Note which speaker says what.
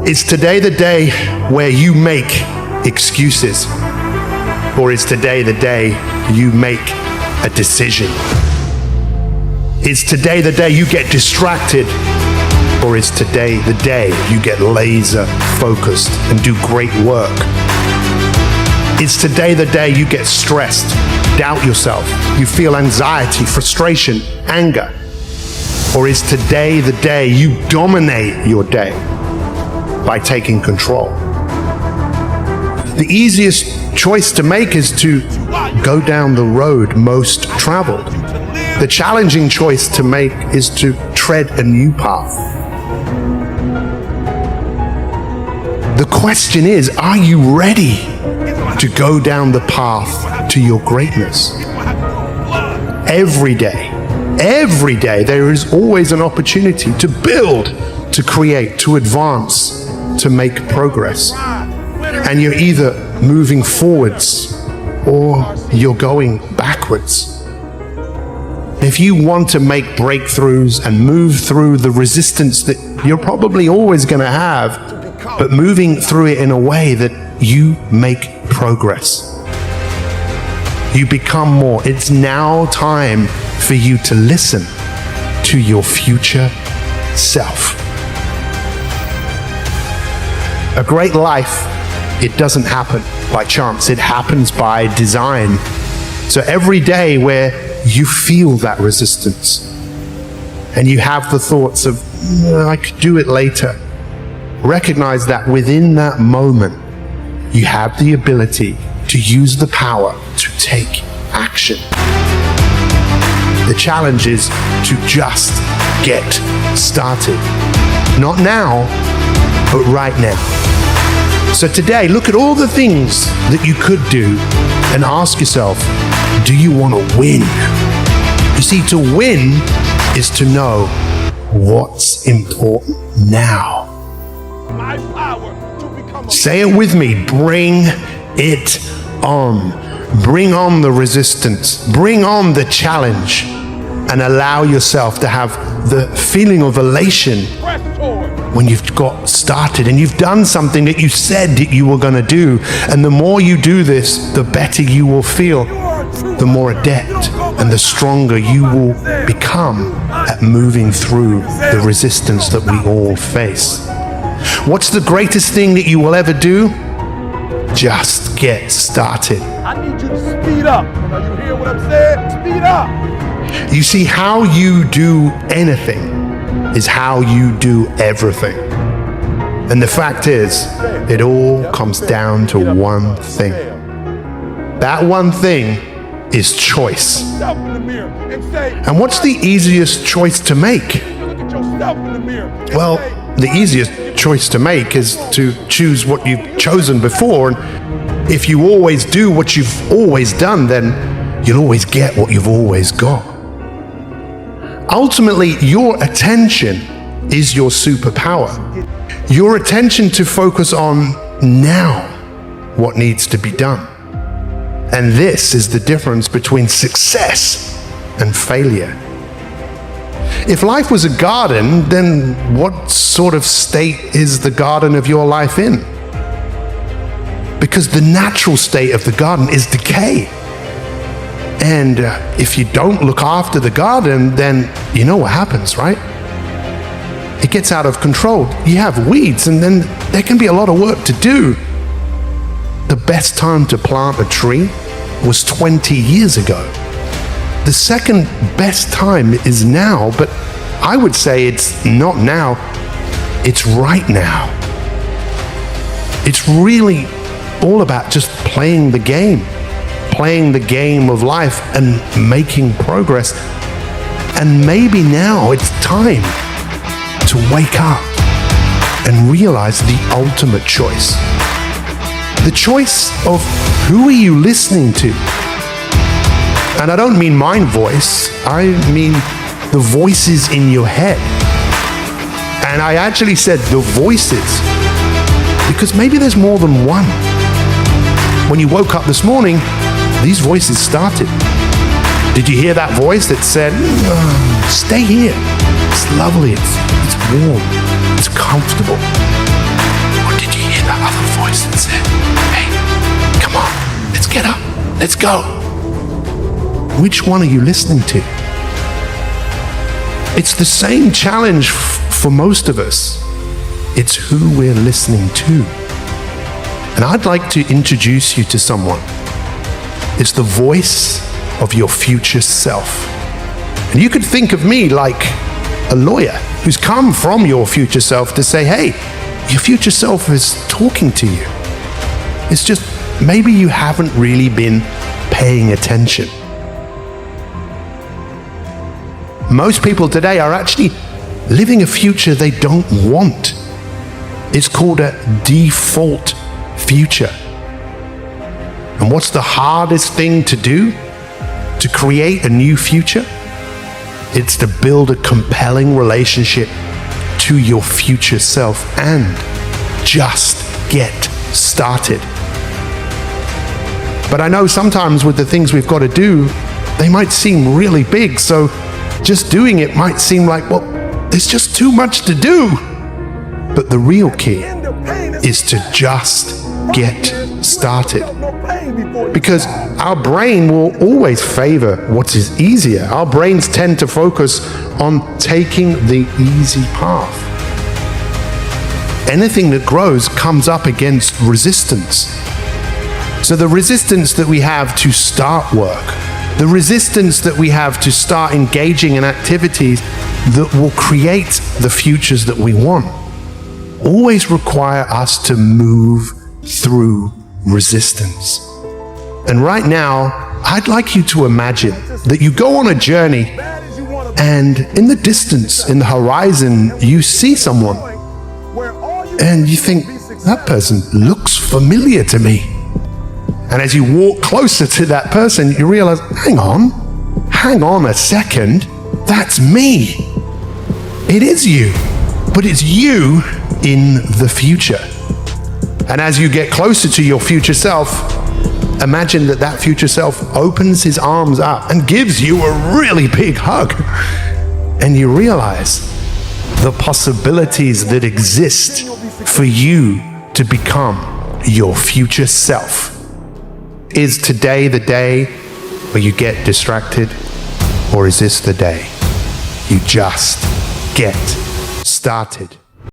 Speaker 1: Is today the day where you make excuses? Or is today the day you make a decision? Is today the day you get distracted? Or is today the day you get laser focused and do great work? Is today the day you get stressed, doubt yourself, you feel anxiety, frustration, anger? Or is today the day you dominate your day by taking control? The easiest choice to make is to go down the road most traveled. The challenging choice to make is to tread a new path. The question is, are you ready to go down the path to your greatness? Every day, there is always an opportunity to build, to create, to advance, to make progress. And you're either moving forwards or you're going backwards. If you want to make breakthroughs and move through the resistance that you're probably always going to have, but moving through it in a way that you make progress, you become more. It's now time for you to listen to your future self. A great life, it doesn't happen by chance. It happens by design. So every day where you feel that resistance and you have the thoughts of, I could do it later, recognize that within that moment, you have the ability to use the power to take action. The challenge is to just get started. Not now, but right now. So today, look at all the things that you could do and ask yourself, do you want to win? You see, to win is to know what's important now.
Speaker 2: My power to become
Speaker 1: Say it with me, bring it on. Bring on the resistance, bring on the challenge, and allow yourself to have the feeling of elation when you've got started and you've done something that you said that you were going to do. And the more you do this, the better you will feel, the more adept and the stronger you will become at moving through the resistance that we all face. What's the greatest thing that you will ever do? Just get started.
Speaker 2: I need you to speed up. Now you hear what I'm saying? Speed up.
Speaker 1: You see, how you do anything is how you do everything. And the fact is, it all comes down to one thing. That one thing is choice. And what's the easiest choice to make? Well, the easiest choice to make is to choose what you've chosen before. And if you always do what you've always done, then you'll always get what you've always got. Ultimately, your attention is your superpower. Your attention to focus on now what needs to be done. And this is the difference between success and failure. If life was a garden, then what sort of state is the garden of your life in? Because the natural state of the garden is decay. And if you don't look after the garden, then you know what happens, right? It gets out of control. You have weeds, and then there can be a lot of work to do. The best time to plant a tree was 20 years ago. The second best time is now, but I would say it's not now, it's right now. It's really all about just playing the game of life and making progress. And maybe now it's time to wake up and realize the ultimate choice. The choice of who are you listening to? And I don't mean my voice, I mean the voices in your head. And I actually said the voices, because maybe there's more than one. When you woke up this morning, these voices started. Did you hear that voice that said, stay here, it's lovely, it's warm, it's comfortable? Let's go. Which one are you listening to? It's the same challenge for most of us. It's who we're listening to. And I'd like to introduce you to someone. It's the voice of your future self. And you could think of me like a lawyer who's come from your future self to say, hey, your future self is talking to you. It's just maybe you haven't really been paying attention. Most people today are actually living a future they don't want. It's called a default future. And what's the hardest thing to do to create a new future? It's to build a compelling relationship to your future self and just get started. But I know sometimes with the things we've got to do, they might seem really big. So just doing it might seem like, well, there's just too much to do. But the real key is to just get started. Because our brain will always favor what is easier. Our brains tend to focus on taking the easy path. Anything that grows comes up against resistance. So the resistance that we have to start work, the resistance that we have to start engaging in activities that will create the futures that we want, always require us to move through resistance. And right now, I'd like you to imagine that you go on a journey and in the distance, in the horizon, you see someone and you think, that person looks familiar to me. And as you walk closer to that person, you realize, hang on a second, that's me. It is you, but it's you in the future. And as you get closer to your future self, imagine that future self opens his arms up and gives you a really big hug. And you realize the possibilities that exist for you to become your future self. Is today the day where you get distracted, or is this the day you just get started?